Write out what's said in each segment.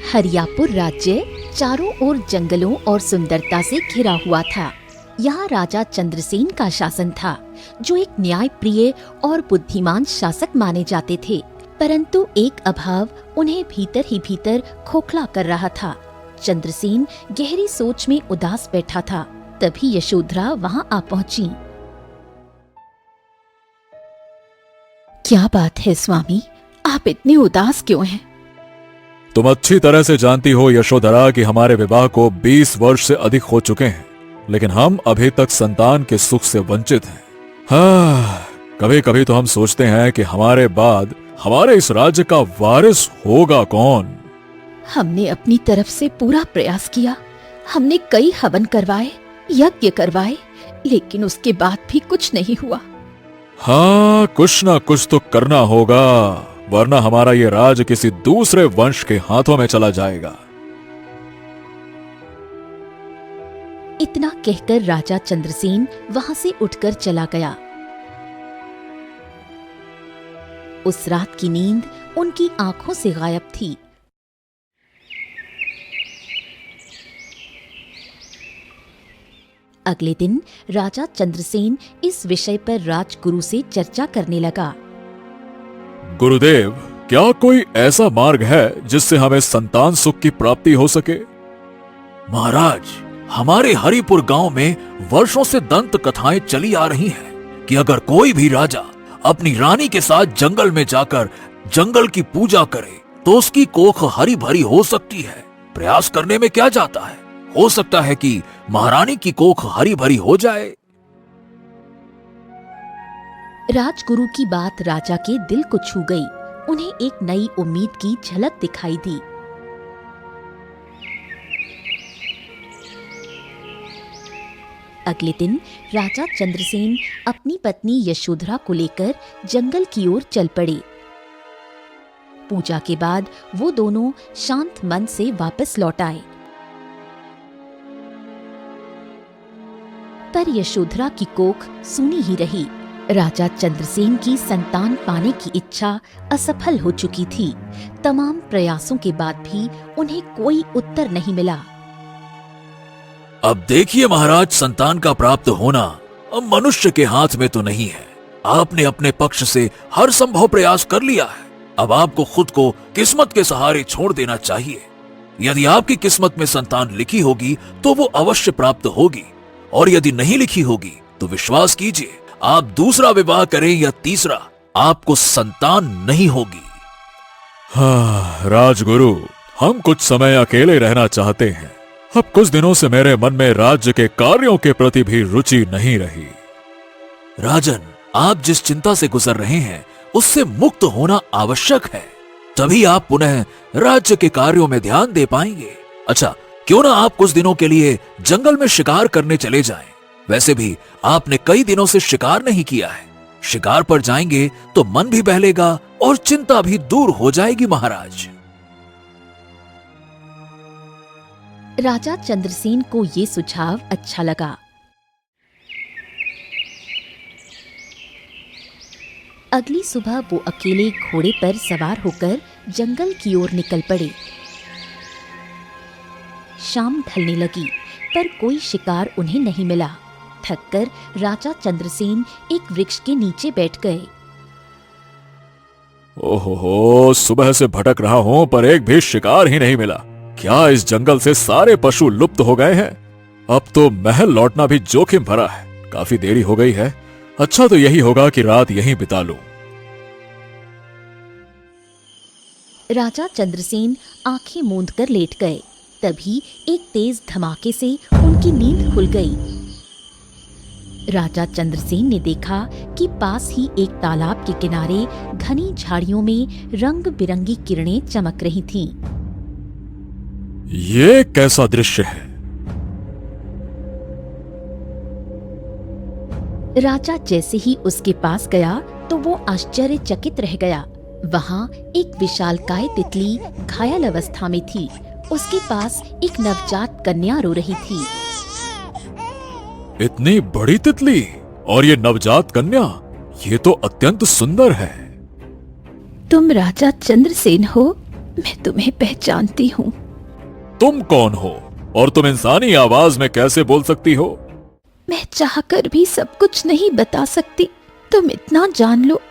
हरियापुर राज्य चारों ओर जंगलों और सुंदरता से घिरा हुआ था। यहाँ राजा चंद्रसेन का शासन था, जो एक न्यायप्रिय और बुद्धिमान शासक माने जाते थे। परंतु एक अभाव उन्हें भीतर ही भीतर खोखला कर रहा था। चंद्रसेन गहरी सोच में उदास बैठा था। तभी यशोधरा वहाँ आ पहुँची। क्या बात है स्वामी, आप इतने उदास क्यों हैं? तुम अच्छी तरह से जानती हो यशोधरा कि हमारे विवाह को 20 वर्ष से अधिक हो चुके हैं, लेकिन हम अभी तक संतान के सुख से वंचित हैं। हाँ, कभी कभी तो हम सोचते हैं कि हमारे बाद हमारे इस राज्य का वारिस होगा कौन। हमने अपनी तरफ से पूरा प्रयास किया। हमने कई हवन करवाए, यज्ञ करवाए, लेकिन उसके बाद भी कुछ नहीं हुआ। हाँ, कुछ ना कुछ तो करना होगा, वरना हमारा ये राज किसी दूसरे वंश के हाथों में चला जाएगा। इतना कहकर राजा चंद्रसेन वहां से उठकर चला गया। उस रात की नींद उनकी आंखों से गायब थी। अगले दिन राजा चंद्रसेन इस विषय पर राजगुरु से चर्चा करने लगा। गुरुदेव, क्या कोई ऐसा मार्ग है जिससे हमें संतान सुख की प्राप्ति हो सके? महाराज, हमारे हरिपुर गांव में वर्षों से दंत कथाएं चली आ रही हैं कि अगर कोई भी राजा अपनी रानी के साथ जंगल में जाकर जंगल की पूजा करे तो उसकी कोख हरी भरी हो सकती है। प्रयास करने में क्या जाता है, हो सकता है कि महारानी की कोख हरी भरी हो जाए। राजगुरु की बात राजा के दिल को छू गई। उन्हें एक नई उम्मीद की झलक दिखाई दी। अगले दिन राजा चंद्रसेन अपनी पत्नी यशोधरा को लेकर जंगल की ओर चल पड़े। पूजा के बाद वो दोनों शांत मन से वापस लौट आए। पर यशोधरा की कोख सूनी ही रही। राजा चंद्रसेन की संतान पाने की इच्छा असफल हो चुकी थी। तमाम प्रयासों के बाद भी उन्हें कोई उत्तर नहीं मिला। अब देखिए महाराज, संतान का प्राप्त होना अब मनुष्य के हाथ में तो नहीं है। आपने अपने पक्ष से हर संभव प्रयास कर लिया है। अब आपको खुद को किस्मत के सहारे छोड़ देना चाहिए। यदि आपकी किस्मत में संतान लिखी होगी तो वो अवश्य प्राप्त होगी, और यदि नहीं लिखी होगी तो विश्वास कीजिए, आप दूसरा विवाह करें या तीसरा, आपको संतान नहीं होगी। हाँ राजगुरु, हम कुछ समय अकेले रहना चाहते हैं। अब कुछ दिनों से मेरे मन में राज्य के कार्यों के प्रति भी रुचि नहीं रही। राजन, आप जिस चिंता से गुजर रहे हैं उससे मुक्त होना आवश्यक है, तभी आप पुनः राज्य के कार्यों में ध्यान दे पाएंगे। अच्छा, क्यों ना आप कुछ दिनों के लिए जंगल में शिकार करने चले जाएं। वैसे भी आपने कई दिनों से शिकार नहीं किया है। शिकार पर जाएंगे तो मन भी बहलेगा और चिंता भी दूर हो जाएगी महाराज। राजा चंद्रसेन को ये सुझाव अच्छा लगा। अगली सुबह वो अकेले घोड़े पर सवार होकर जंगल की ओर निकल पड़े। शाम ढलने लगी, पर कोई शिकार उन्हें नहीं मिला। थककर राजा चंद्रसेन एक वृक्ष के नीचे बैठ गए। ओहो, सुबह से भटक रहा हूं पर एक भी शिकार ही नहीं मिला। क्या इस जंगल से सारे पशु लुप्त हो गए हैं? अब तो महल लौटना भी जोखिम भरा है। काफी देरी हो गई है। अच्छा तो यही होगा कि रात यहीं बिता लूं। राजा चंद्रसेन आंखें मूंद कर लेट गए। तभी एक तेज धमाके से उनकी नींद खुल गई। राजा चंद्रसेन ने देखा कि पास ही एक तालाब के किनारे घनी झाड़ियों में रंग बिरंगी किरणें चमक रही थीं। ये कैसा दृश्य है? राजा जैसे ही उसके पास गया तो वो आश्चर्यचकित रह गया। वहाँ एक विशालकाय तितली घायल अवस्था में थी। उसके पास एक नवजात कन्या रो रही थी। इतनी बड़ी तितली और ये नवजात कन्या, ये तो अत्यंत सुंदर है। तुम राजा चंद्रसेन हो? मैं तुम्हें पहचानती हूँ। तुम कौन हो और तुम इंसानी आवाज में कैसे बोल सकती हो? मैं चाहकर भी सब कुछ नहीं बता सकती। तुम इतना जान लो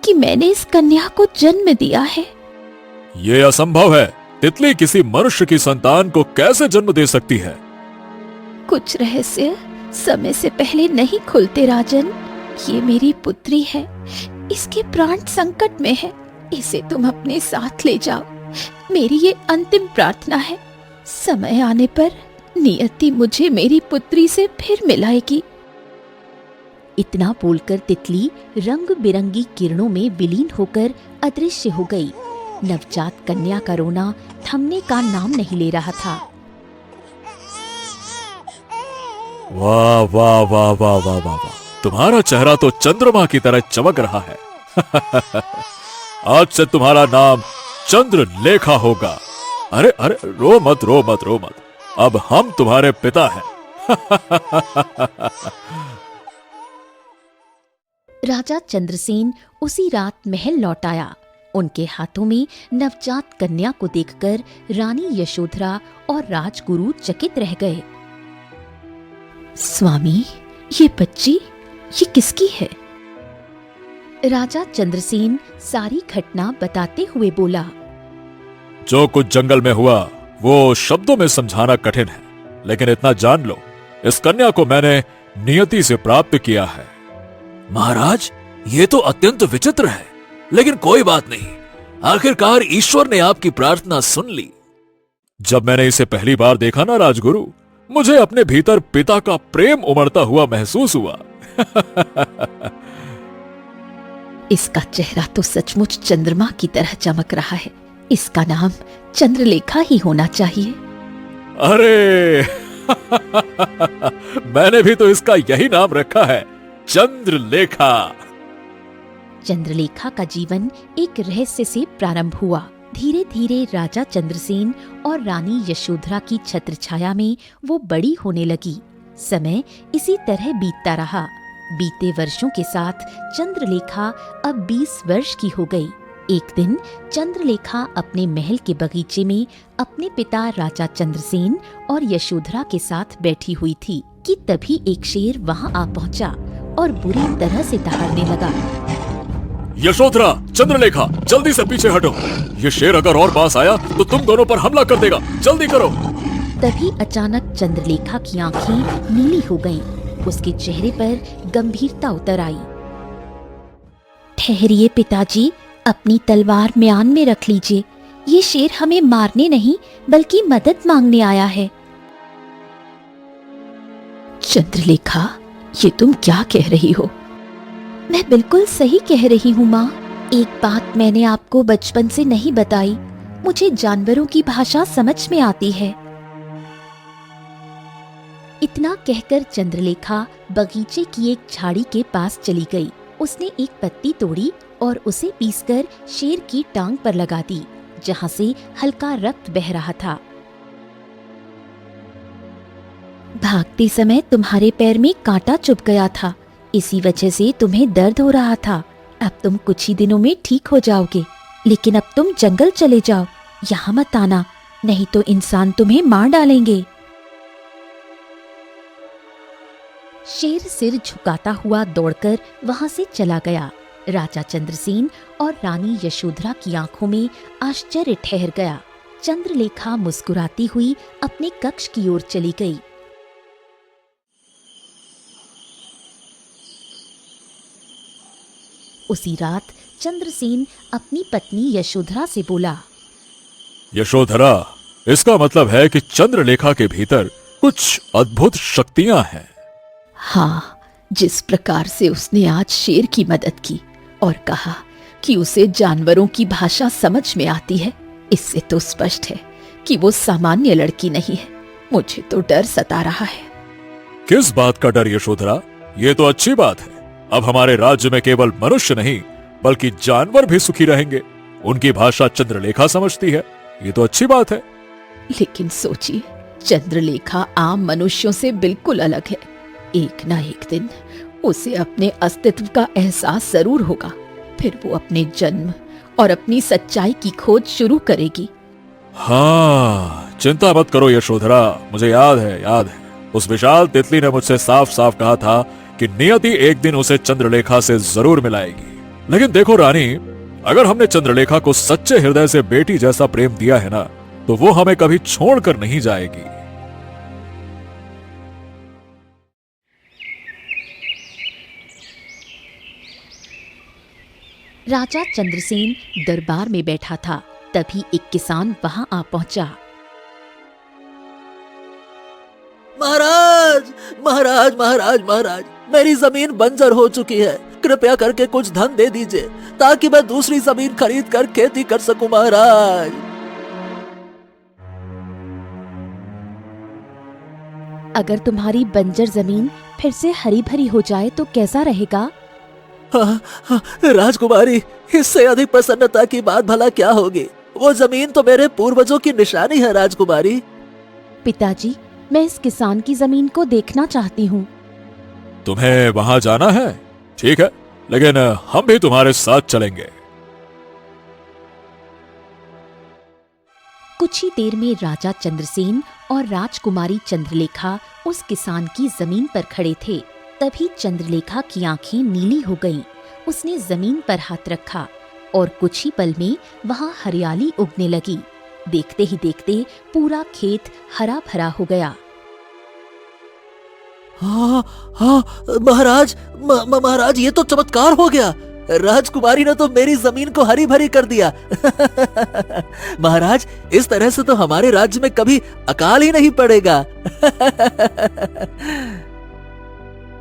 कि मैंने इस कन्या को जन्म दिया है। ये असंभव है। तितली किसी मनुष्य की संतान को कैसे जन्म दे सकती है? कुछ रहस्य समय से पहले नहीं खुलते राजन। ये मेरी पुत्री है, इसके प्राण संकट में है। इसे तुम अपने साथ ले जाओ। मेरी ये अंतिम प्रार्थना है। समय आने पर नियति मुझे मेरी पुत्री से फिर मिलाएगी। इतना बोलकर तितली रंग बिरंगी किरणों में विलीन होकर अदृश्य हो गई। नवजात कन्या का रोना थमने का नाम नहीं ले रहा था। वाह वाह वाह वाह वाह वाह वाह, तुम्हारा चेहरा तो चंद्रमा की तरह चमक रहा है। आज से तुम्हारा नाम चंद्रलेखा होगा। अरे अरे, रो मत रो मत रो मत, अब हम तुम्हारे पिता हैं। राजा चंद्रसेन उसी रात महल लौट आया। उनके हाथों में नवजात कन्या को देखकर रानी यशोधरा और राजगुरु चकित रह गए। स्वामी, ये बच्ची ये किसकी है? राजा चंद्रसेन सारी घटना बताते हुए बोला। जो कुछ जंगल में हुआ वो शब्दों में समझाना कठिन है, लेकिन इतना जान लो, इस कन्या को मैंने नियति से प्राप्त किया है। महाराज, ये तो अत्यंत विचित्र है, लेकिन कोई बात नहीं। आखिरकार ईश्वर ने आपकी प्रार्थना सुन ली। जब मैंने इसे पहली बार देखा ना राजगुरु, मुझे अपने भीतर पिता का प्रेम उमड़ता हुआ महसूस हुआ। इसका चेहरा तो सचमुच चंद्रमा की तरह चमक रहा है। इसका नाम चंद्रलेखा ही होना चाहिए। अरे मैंने भी तो इसका यही नाम रखा है, चंद्रलेखा। चंद्रलेखा का जीवन एक रहस्य से प्रारंभ हुआ। धीरे धीरे राजा चंद्रसेन और रानी यशोधरा की छत्रछाया में वो बड़ी होने लगी। समय इसी तरह बीतता रहा। बीते वर्षों के साथ चंद्रलेखा अब 20 वर्ष की हो गई। एक दिन चंद्रलेखा अपने महल के बगीचे में अपने पिता राजा चंद्रसेन और यशोधरा के साथ बैठी हुई थी कि तभी एक शेर वहां आ पहुंचा और बुरी तरह से दहाड़ने लगा। यशोधरा, चंद्रलेखा, जल्दी से पीछे हटो। ये शेर अगर और पास आया तो तुम दोनों पर हमला कर देगा। जल्दी करो। तभी अचानक चंद्रलेखा की आंखें नीली हो गईं। उसके चेहरे पर गंभीरता उतर आई। ठहरिए पिताजी, अपनी तलवार म्यान में रख लीजिए। ये शेर हमें मारने नहीं बल्कि मदद मांगने आया है। चंद्रलेखा, ये तुम क्या कह रही हो? मैं बिल्कुल सही कह रही हूँ माँ। एक बात मैंने आपको बचपन से नहीं बताई। मुझे जानवरों की भाषा समझ में आती है। इतना कहकर चंद्रलेखा बगीचे की एक झाड़ी के पास चली गई। उसने एक पत्ती तोड़ी और उसे पीसकर शेर की टांग पर लगा दी, जहाँ से हल्का रक्त बह रहा था। भागते समय तुम्हारे पैर में कांटा चुभ गया था, इसी वजह से तुम्हें दर्द हो रहा था। अब तुम कुछ ही दिनों में ठीक हो जाओगे, लेकिन अब तुम जंगल चले जाओ, यहाँ मत आना, नहीं तो इंसान तुम्हें मार डालेंगे। शेर सिर झुकाता हुआ दौड़कर वहां से चला गया। राजा चंद्रसेन और रानी यशोधरा की आंखों में आश्चर्य ठहर गया। चंद्रलेखा मुस्कुराती हुई अपने कक्ष की ओर चली गई। उसी रात चंद्रसेन अपनी पत्नी यशोधरा से बोला। यशोधरा, इसका मतलब है कि चंद्रलेखा के भीतर कुछ अद्भुत शक्तियां हैं। हाँ, जिस प्रकार से उसने आज शेर की मदद की और कहा कि उसे जानवरों की भाषा समझ में आती है, इससे तो स्पष्ट है कि वो सामान्य लड़की नहीं है। मुझे तो डर सता रहा है। किस बात का डर यशोधरा? ये तो अच्छी बात है। अब हमारे राज्य में केवल मनुष्य नहीं बल्कि जानवर भी सुखी रहेंगे। उनकी भाषा चंद्रलेखा समझती है, ये तो अच्छी बात है। लेकिन सोचिए, चंद्रलेखा आम मनुष्यों से बिल्कुल अलग है। एक ना एक दिन उसे अपने अस्तित्व का एहसास जरूर होगा। फिर वो अपने जन्म और अपनी सच्चाई की खोज शुरू करेगी। हाँ, चिंता मत करो यशोधरा, मुझे याद है। उस विशाल तितली ने मुझसे साफ साफ कहा था कि नियति एक दिन उसे चंद्रलेखा से जरूर मिलाएगी। लेकिन देखो रानी, अगर हमने चंद्रलेखा को सच्चे हृदय से बेटी जैसा प्रेम दिया है ना, तो वो हमें कभी छोड़कर नहीं जाएगी। राजा चंद्रसेन दरबार में बैठा था, तभी एक किसान वहां आ पहुंचा। महाराज महाराज महाराज महाराज, मेरी जमीन बंजर हो चुकी है। कृपया करके कुछ धन दे दीजिए ताकि मैं दूसरी जमीन खरीद कर खेती कर सकूं महाराज। अगर तुम्हारी बंजर जमीन फिर से हरी भरी हो जाए तो कैसा रहेगा? हाँ, राजकुमारी, इससे अधिक प्रसन्नता की बात भला क्या होगी? वो जमीन तो मेरे पूर्वजों की निशानी है राजकुमारी। पिताजी, मैं इस किसान की जमीन को देखना चाहती हूँ। तुम्हें वहां जाना है? ठीक है, लेकिन हम भी तुम्हारे साथ चलेंगे। कुछ ही देर में राजा चंद्रसेन और राजकुमारी चंद्रलेखा उस किसान की जमीन पर खड़े थे। तभी चंद्रलेखा की आंखें नीली हो गईं। उसने जमीन पर हाथ रखा और कुछ ही पल में वहां हरियाली उगने लगी। देखते ही देखते पूरा खेत हरा भरा हो गया। हाँ हाँ महाराज, महाराज, ये तो चमत्कार हो गया। राजकुमारी ने तो मेरी जमीन को हरी भरी कर दिया। महाराज, इस तरह से तो हमारे राज्य में कभी अकाल ही नहीं पड़ेगा।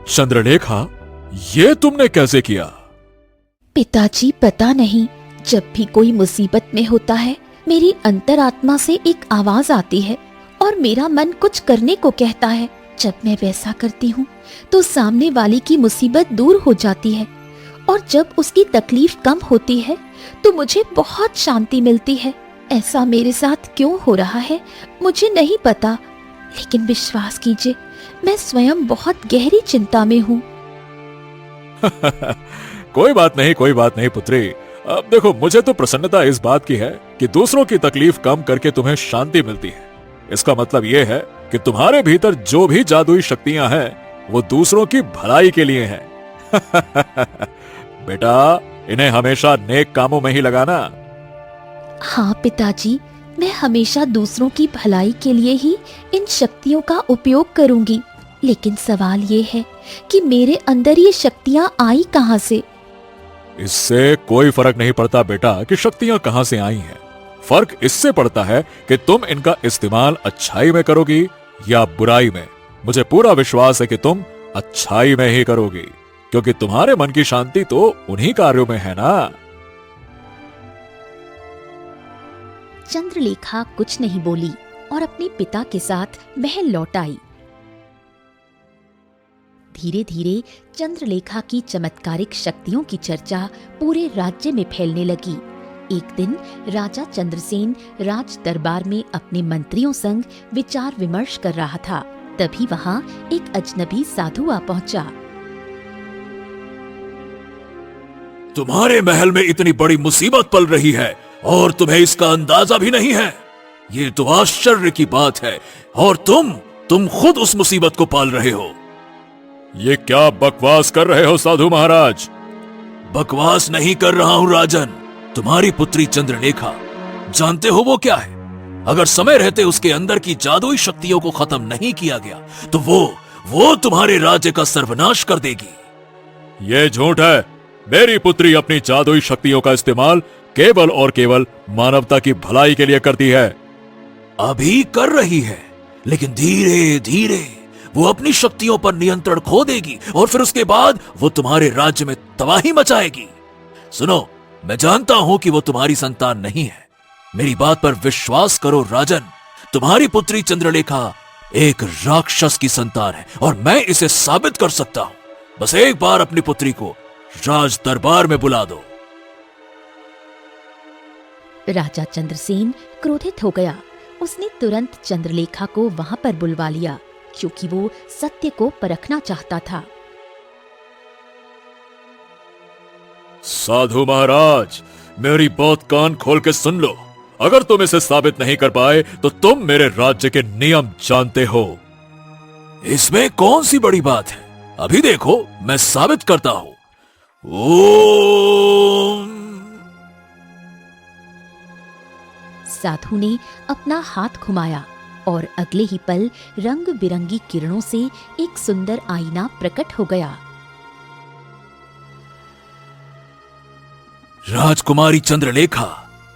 चंद्रलेखा, ये तुमने कैसे किया? पिताजी, पता नहीं, जब भी कोई मुसीबत में होता है, मेरी अंतरात्मा से एक आवाज आती है और मेरा मन कुछ करने को कहता है। जब मैं वैसा करती हूँ तो सामने वाले की मुसीबत दूर हो जाती है और जब उसकी तकलीफ कम होती है तो मुझे बहुत शांति मिलती है। ऐसा मेरे साथ क्यों हो रहा है मुझे नहीं पता, लेकिन विश्वास कीजिए, मैं स्वयं बहुत गहरी चिंता में हूँ। कोई बात नहीं पुत्री। अब देखो, मुझे तो प्रसन्नता इस बात की है कि दूसरों की तकलीफ कम करके तुम्हें शांति मिलती है। इसका मतलब यह है कि तुम्हारे भीतर जो भी जादुई शक्तियां हैं वो दूसरों की भलाई के लिए हैं। बेटा, इन्हें हमेशा नेक कामों में ही लगाना। हाँ पिताजी, मैं हमेशा दूसरों की भलाई के लिए ही इन शक्तियों का उपयोग करूंगी। लेकिन सवाल ये है कि मेरे अंदर ये शक्तियां आई कहां से? इससे कोई फर्क नहीं पड़ता बेटा कि शक्तियां कहां से आई हैं। फर्क इससे पड़ता है कि तुम इनका इस्तेमाल अच्छाई में करोगी या बुराई में। मुझे पूरा विश्वास है कि तुम अच्छाई में ही करोगी, क्योंकि तुम्हारे मन की शांति तो उन्हीं कार्यों में है ना। चंद्रलेखा कुछ नहीं बोली और अपने पिता के साथ महल लौट आई। धीरे धीरे चंद्रलेखा की चमत्कारिक शक्तियों की चर्चा पूरे राज्य में फैलने लगी। एक दिन राजा चंद्रसेन राज दरबार में अपने मंत्रियों संग विचार विमर्श कर रहा था। तभी वहां एक अजनबी साधु आ पहुंचा। तुम्हारे महल में इतनी बड़ी मुसीबत पल रही है और तुम्हें इसका अंदाजा भी नहीं है। ये तो आश्चर्य की बात है, और तुम खुद उस मुसीबत को पाल रहे हो। ये क्या बकवास कर रहे हो साधु महाराज? बकवास नहीं कर रहा हूं राजन। तुम्हारी पुत्री चंद्रलेखा, जानते हो वो क्या है? अगर समय रहते उसके अंदर की जादुई शक्तियों को खत्म नहीं किया गया तो वो तुम्हारे राज्य का सर्वनाश कर देगी। ये झूठ है। मेरी पुत्री अपनी जादुई शक्तियों का इस्तेमाल केवल और केवल मानवता की भलाई के लिए करती है। अभी कर रही है, लेकिन धीरे धीरे वो अपनी शक्तियों पर नियंत्रण खो देगी और फिर उसके बाद वो तुम्हारे राज्य में तबाही मचाएगी। सुनो, मैं जानता हूं कि वो तुम्हारी संतान नहीं है। मेरी बात पर विश्वास करो राजन, तुम्हारी पुत्री चंद्रलेखा एक राक्षस की संतान है और मैं इसे साबित कर सकता हूं। बस एक बार अपनी पुत्री को राज दरबार में बुला दो। राजा चंद्रसेन क्रोधित हो गया। उसने तुरंत चंद्रलेखा को वहां पर बुलवा लिया, क्योंकि वो सत्य को परखना चाहता था। साधु महाराज, मेरी बात कान खोल के सुन लो। अगर तुम इसे साबित नहीं कर पाए तो तुम मेरे राज्य के नियम जानते हो। इसमें कौन सी बड़ी बात है? अभी देखो, मैं साबित करता हूं। ओम। साधु ने अपना हाथ घुमाया और अगले ही पल रंग बिरंगी किरणों से एक सुंदर आईना प्रकट हो गया। राजकुमारी चंद्रलेखा,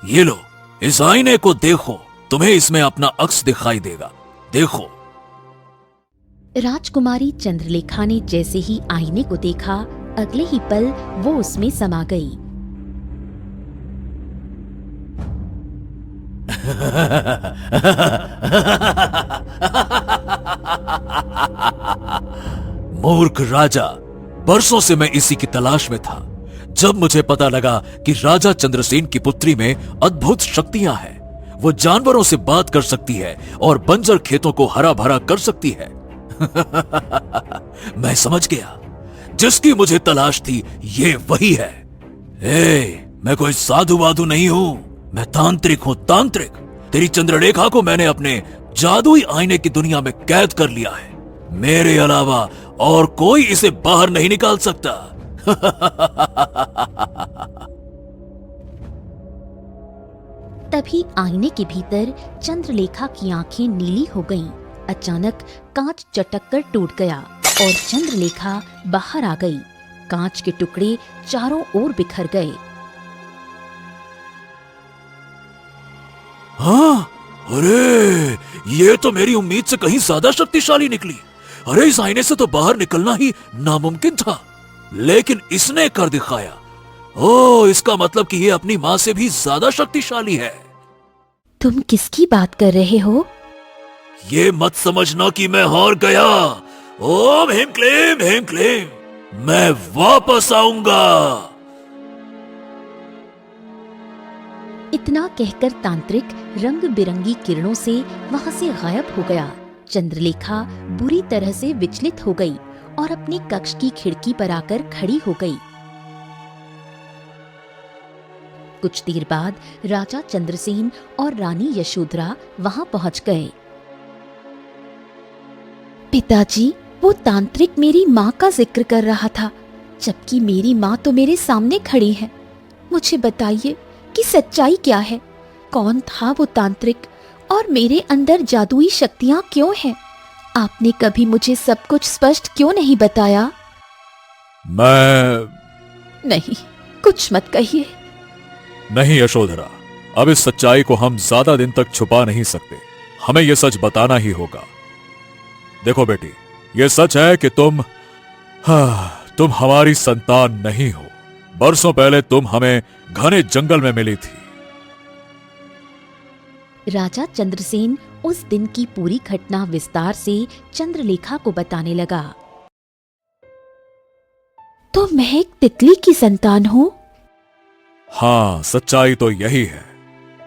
ये लो, इस आईने को देखो, तुम्हें इसमें अपना अक्स दिखाई देगा। देखो। राजकुमारी चंद्रलेखा ने जैसे ही आईने को देखा, अगले ही पल वो उसमें समा गई। मूर्ख राजा, बरसों से मैं इसी की तलाश में था। जब मुझे पता लगा कि राजा चंद्रसेन की पुत्री में अद्भुत शक्तियां हैं, वो जानवरों से बात कर सकती है और बंजर खेतों को हरा भरा कर सकती है। मैं समझ गया, जिसकी मुझे तलाश थी ये वही है। मैं कोई साधु वाधु नहीं हूं, मैं तांत्रिक हूं, तांत्रिक। तेरी चंद्रलेखा को मैंने अपने जादुई आईने की दुनिया में कैद कर लिया है। मेरे अलावा और कोई इसे बाहर नहीं निकाल सकता। तभी आईने के भीतर चंद्रलेखा की आंखें नीली हो गईं। अचानक कांच चटक कर टूट गया और चंद्रलेखा बाहर आ गई। कांच के टुकड़े चारों ओर बिखर गए। हाँ, अरे ये तो मेरी उम्मीद से कहीं ज्यादा शक्तिशाली निकली। अरे इस आईने से तो बाहर निकलना ही नामुमकिन था, लेकिन इसने कर दिखाया। ओह, इसका मतलब कि ये अपनी माँ से भी ज्यादा शक्तिशाली है। तुम किसकी बात कर रहे हो? ये मत समझना कि मैं हार गया। ओम ह्रीं क्लीं, मैं वापस आऊंगा। इतना कहकर तांत्रिक रंग बिरंगी किरणों से वहां से गायब हो गया। चंद्रलेखा बुरी तरह से विचलित हो गई और अपने कक्ष की खिड़की पर आकर खड़ी हो गई। कुछ देर बाद राजा चंद्रसेन और रानी यशोधरा वहां पहुंच गए। पिताजी, वो तांत्रिक मेरी माँ का जिक्र कर रहा था, जबकि मेरी माँ तो मेरे सामने खड़ी है। मुझे बताइए कि सच्चाई क्या है? कौन था वो तांत्रिक और मेरे अंदर जादुई शक्तियां क्यों हैं? आपने कभी मुझे सब कुछ स्पष्ट क्यों नहीं बताया? नहीं, कुछ मत कहिए। नहीं यशोधरा, अब इस सच्चाई को हम ज्यादा दिन तक छुपा नहीं सकते। हमें यह सच बताना ही होगा। देखो बेटी, यह सच है कि तुम हमारी संतान नहीं हो। बरसों पहले तुम हमें घने जंगल में मिली थी। राजा चंद्रसेन उस दिन की पूरी घटना विस्तार से चंद्रलेखा को बताने लगा। तो मैं एक तितली की संतान हूँ? हाँ, सच्चाई तो यही है।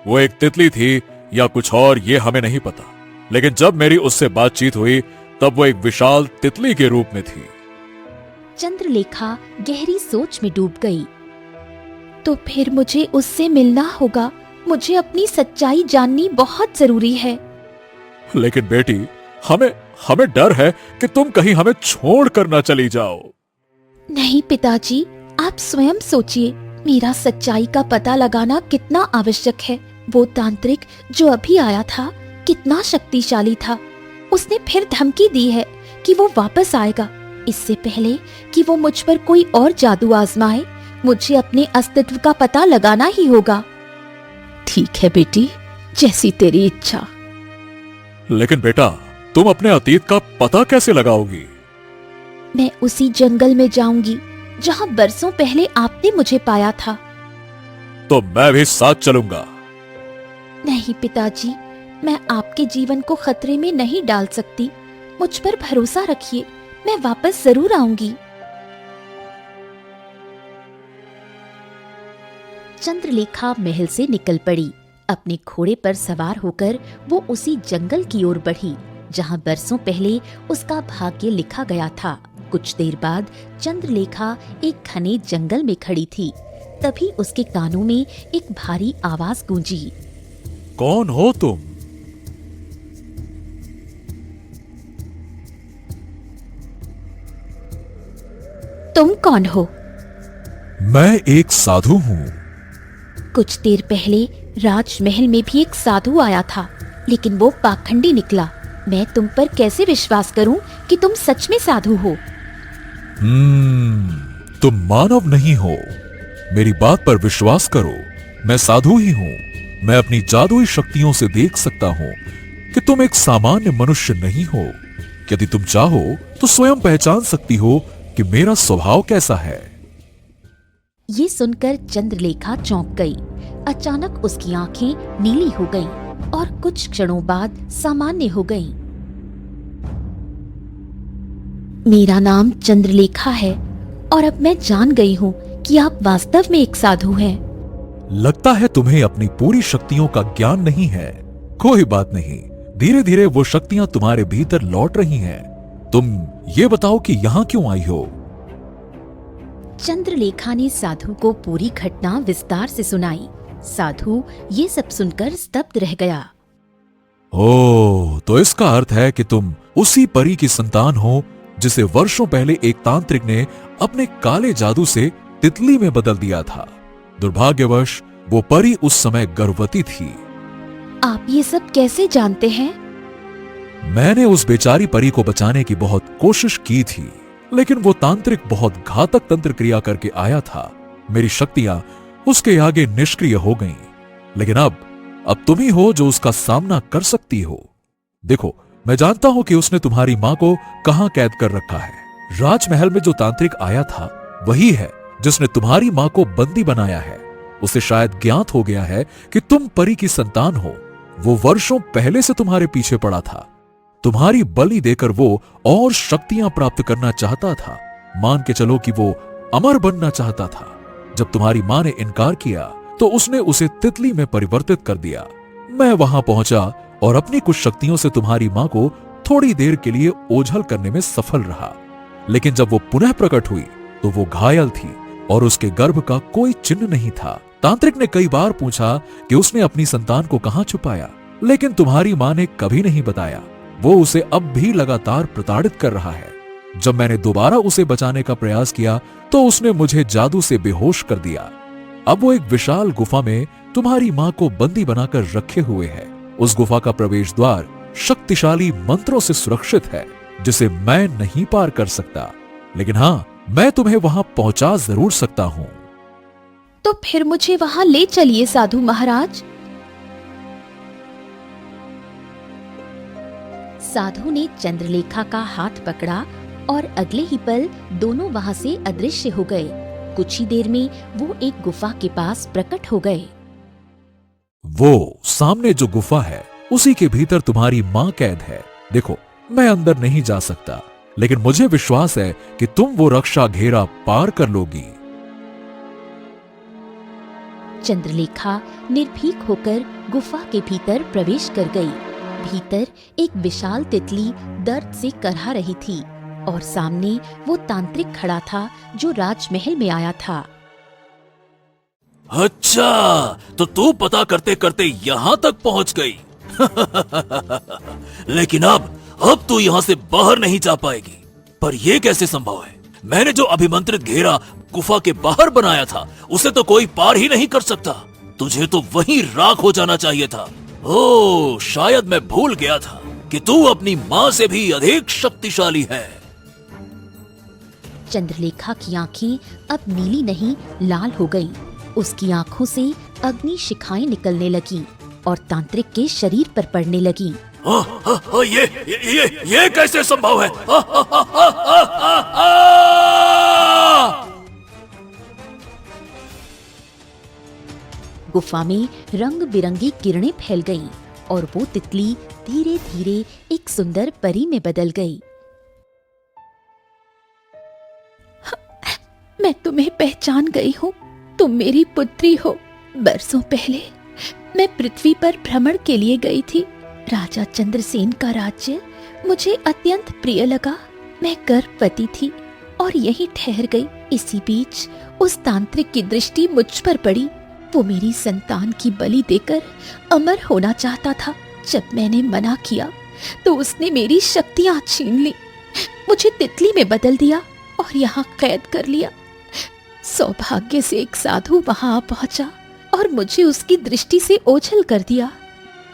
वो एक तितली थी या कुछ और, ये हमें नहीं पता, लेकिन जब मेरी उससे बातचीत हुई तब वो एक विशाल तितली के रूप में थी। चंद्रलेखा गहरी सोच में डूब गई। तो फिर मुझे उससे मिलना होगा। मुझे अपनी सच्चाई जाननी बहुत जरूरी है। लेकिन बेटी, हमें डर है कि तुम कहीं हमें छोड़ कर ना चली जाओ। नहीं पिताजी, आप स्वयं सोचिए, मेरा सच्चाई का पता लगाना कितना आवश्यक है। वो तांत्रिक जो अभी आया था कितना शक्तिशाली था। उसने फिर धमकी दी है कि वो वापस आएगा। इससे पहले कि वो मुझ पर कोई और जादू आजमाए, मुझे अपने अस्तित्व का पता लगाना ही होगा। ठीक है बेटी, जैसी तेरी इच्छा। लेकिन बेटा, तुम अपने अतीत का पता कैसे लगाओगी? मैं उसी जंगल में जाऊंगी जहां बरसों पहले आपने मुझे पाया था। तो मैं भी साथ चलूंगा। नहीं पिताजी, मैं आपके जीवन को खतरे में नहीं डाल सकती। मुझ पर भरोसा रखिए, मैं वापस जरूर आऊंगी। चंद्रलेखा महल से निकल पड़ी। अपने घोड़े पर सवार होकर वो उसी जंगल की ओर बढ़ी जहां बरसों पहले उसका भाग्य लिखा गया था। कुछ देर बाद चंद्रलेखा एक घने जंगल में खड़ी थी। तभी उसके कानों में एक भारी आवाज गूंजी। कौन हो तुम? तुम कौन हो? मैं एक साधु हूँ। कुछ देर पहले राजमहल में भी एक साधु आया था, लेकिन वो पाखंडी निकला। मैं तुम पर कैसे विश्वास करूं कि तुम सच में साधु हो? तुम मानव नहीं हो। मेरी बात पर विश्वास करो, मैं साधु ही हूँ। मैं अपनी जादुई शक्तियों से देख सकता हूँ कि तुम एक सामान्य मनुष्य नहीं हो। यदि तुम चाहो तो स्वयं पहचान सकती हो कि मेरा स्वभाव कैसा है। ये सुनकर चंद्रलेखा चौंक गई। अचानक उसकी आंखें नीली हो गईं और कुछ क्षणों बाद सामान्य हो गईं। मेरा नाम चंद्रलेखा है और अब मैं जान गई हूँ कि आप वास्तव में एक साधु हैं। लगता है तुम्हें अपनी पूरी शक्तियों का ज्ञान नहीं है। कोई बात नहीं, धीरे धीरे वो शक्तियां तुम्हारे भीतर लौट रही हैं। तुम ये बताओ कि यहाँ क्यों आई हो? चंद्रलेखा ने साधु को पूरी घटना विस्तार से सुनाई। साधु ये सब सुनकर स्तब्ध रह गया। ओह, तो इसका अर्थ है कि तुम उसी परी की संतान हो जिसे वर्षों पहले एक तांत्रिक ने अपने काले जादू से तितली में बदल दिया था। दुर्भाग्यवश वो परी उस समय गर्भवती थी। आप ये सब कैसे जानते हैं? मैंने उस बेचारी परी को बचाने की बहुत कोशिश की थी, लेकिन वो तांत्रिक बहुत घातक तंत्र क्रिया करके आया था। मेरी शक्तियां उसके आगे निष्क्रिय हो गईं। लेकिन अब तुम ही हो जो उसका सामना कर सकती हो। देखो, मैं जानता हूं कि उसने तुम्हारी मां को कहां कैद कर रखा है। राजमहल में जो तांत्रिक आया था वही है जिसने तुम्हारी मां को बंदी बनाया है। उसे शायद ज्ञात हो गया है कि तुम परी की संतान हो। वो वर्षों पहले से तुम्हारे पीछे पड़ा था। तुम्हारी बलि देकर वो और शक्तियां प्राप्त करना चाहता था। मान के चलो कि वो अमर बनना चाहता था। जब तुम्हारी मां ने इनकार किया तो उसने उसे तितली में परिवर्तित कर दिया। मैं वहां पहुंचा और अपनी कुछ शक्तियों से तुम्हारी मां को थोड़ी देर के लिए ओझल करने में सफल रहा। लेकिन जब वो पुनः प्रकट हुई तो वो घायल थी और उसके गर्भ का कोई चिन्ह नहीं था। तांत्रिक ने कई बार पूछा कि उसने अपनी संतान को कहां छुपाया, लेकिन तुम्हारी मां ने कभी नहीं बताया। वो उसे अब भी लगातार प्रताड़ित कर रहा है। जब मैंने दोबारा उसे बचाने का प्रयास किया तो उसने मुझे जादू से बेहोश कर दिया। अब वो एक विशाल गुफा में तुम्हारी मां को बंदी बनाकर रखे हुए है। उस गुफा का प्रवेश द्वार शक्तिशाली मंत्रों से सुरक्षित है, जिसे मैं नहीं पार कर सकता। लेकिन हाँ, मैं तुम्हें वहां पहुंचा जरूर सकता हूं। तो फिर मुझे वहां ले चलिए साधु महाराज। साधु ने चंद्रलेखा का हाथ पकड़ा और अगले ही पल दोनों वहां से अदृश्य हो गए। कुछ ही देर में वो एक गुफा के पास प्रकट हो गए। वो सामने जो गुफा है उसी के भीतर तुम्हारी मां कैद है। देखो, मैं अंदर नहीं जा सकता, लेकिन मुझे विश्वास है कि तुम वो रक्षा घेरा पार कर लोगी। चंद्रलेखा निर्भीक होकर गुफा के भीतर प्रवेश कर गई। भीतर एक विशाल तितली दर्द से करहा रही थी और सामने वो तांत्रिक खड़ा था जो राजमहल में आया था। अच्छा, तो तू पता करते करते यहाँ तक पहुँच गई। लेकिन अब तू यहाँ से बाहर नहीं जा पाएगी। पर यह कैसे संभव है? मैंने जो अभिमंत्रित घेरा गुफा के बाहर बनाया था उसे तो कोई पार ही नहीं कर सकता। तुझे तो वहीं राख हो जाना चाहिए था। ओह, शायद मैं भूल गया था कि तू अपनी माँ से भी अधिक शक्तिशाली है। चंद्रलेखा की आंखें अब नीली नहीं लाल हो गईं। उसकी आंखों से अग्नि शिखाएं निकलने लगीं और तांत्रिक के शरीर पर पड़ने लगीं। ये कैसे संभव है? गुफा में रंग बिरंगी किरणें फैल गईं और वो तितली धीरे धीरे एक सुंदर परी में बदल गई। मैं तुम्हें पहचान गई हूँ। तुम मेरी पुत्री हो। बरसों पहले मैं पृथ्वी पर भ्रमण के लिए गई थी। राजा चंद्रसेन का राज्य मुझे अत्यंत प्रिय लगा। मैं गर्भवती थी। और यहीं ठहर गई। इसी बीच उस तांत्रिक की दृष्टि मुझ पर पड़ी। वो मेरी संतान की बलि देकर अमर होना चाहता था। जब मैंने मना किया तो उसने मेरी शक्तियां छीन ली, मुझे तितली में बदल दिया और यहाँ कैद कर लिया। सौभाग्य से एक साधु वहां आ पहुंचा और मुझे उसकी दृष्टि से ओझल कर दिया।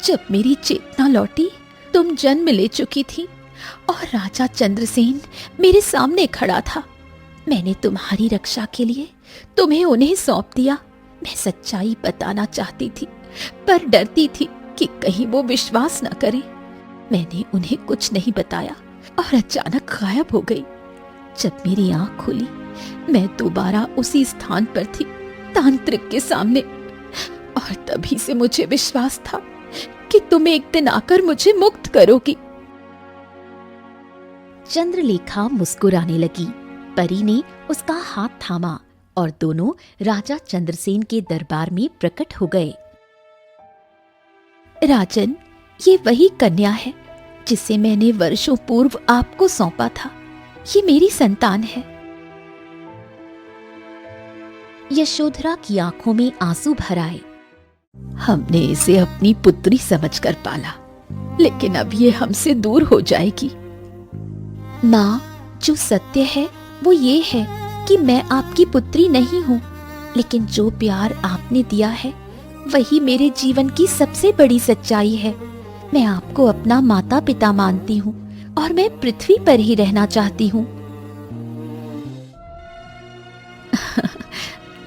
जब मेरी चेतना लौटी, तुम जन्म ले चुकी थी और राजा चंद्रसेन मेरे सामने खड़ा था। मैंने तुम्हारी रक्षा के लिए तुम्हें उन्हें सौंप दिया। मैं सच्चाई बताना चाहती थी, पर डरती थी कि कहीं वो विश्वास न करे। मैंने उन्हें कुछ नहीं बताया और अचानक गायब हो गई। जब मेरी आंख खुली, मैं दोबारा उसी स्थान पर थी, तांत्रिक के सामने। और तभी से मुझे विश्वास था कि तुम एक दिन आकर मुझे मुक्त करोगी। चंद्रलेखा मुस्कुराने लगी। परी ने उसका हाथ थामा और दोनों राजा चंद्रसेन के दरबार में प्रकट हो गए। राजन, ये वही कन्या है जिसे मैंने वर्षों पूर्व आपको सौंपा था। ये मेरी संतान है। यशोधरा की आंखों में आंसू भर आए। हमने इसे अपनी पुत्री समझकर पाला, लेकिन अब ये हमसे दूर हो जाएगी। माँ, जो सत्य है वो ये है कि मैं आपकी पुत्री नहीं हूँ, लेकिन जो प्यार आपने दिया है वही मेरे जीवन की सबसे बड़ी सच्चाई है। मैं आपको अपना माता पिता मानती हूँ और मैं पृथ्वी पर ही रहना चाहती हूँ।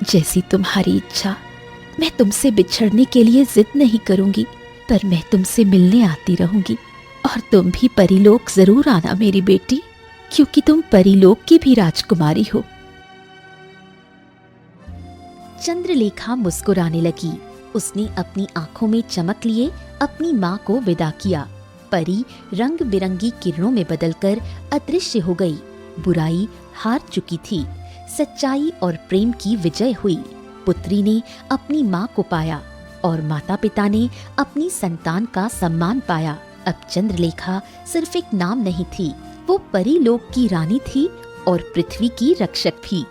जैसी तुम्हारी इच्छा। मैं तुमसे बिछड़ने के लिए जिद नहीं करूंगी, पर मैं तुमसे मिलने आती रहूंगी। और तुम भी परीलोक जरूर आना मेरी बेटी, क्योंकि तुम परीलोक की भी राजकुमारी हो। चंद्रलेखा मुस्कुराने लगी। उसने अपनी आंखों में चमक लिए अपनी माँ को विदा किया। परी रंग बिरंगी किरणों में बदलकर अदृश्य हो गई। बुराई हार चुकी थी, सच्चाई और प्रेम की विजय हुई। पुत्री ने अपनी माँ को पाया और माता पिता ने अपनी संतान का सम्मान पाया। अब चंद्रलेखा सिर्फ एक नाम नहीं थी, वो परीलोक की रानी थी और पृथ्वी की रक्षक भी।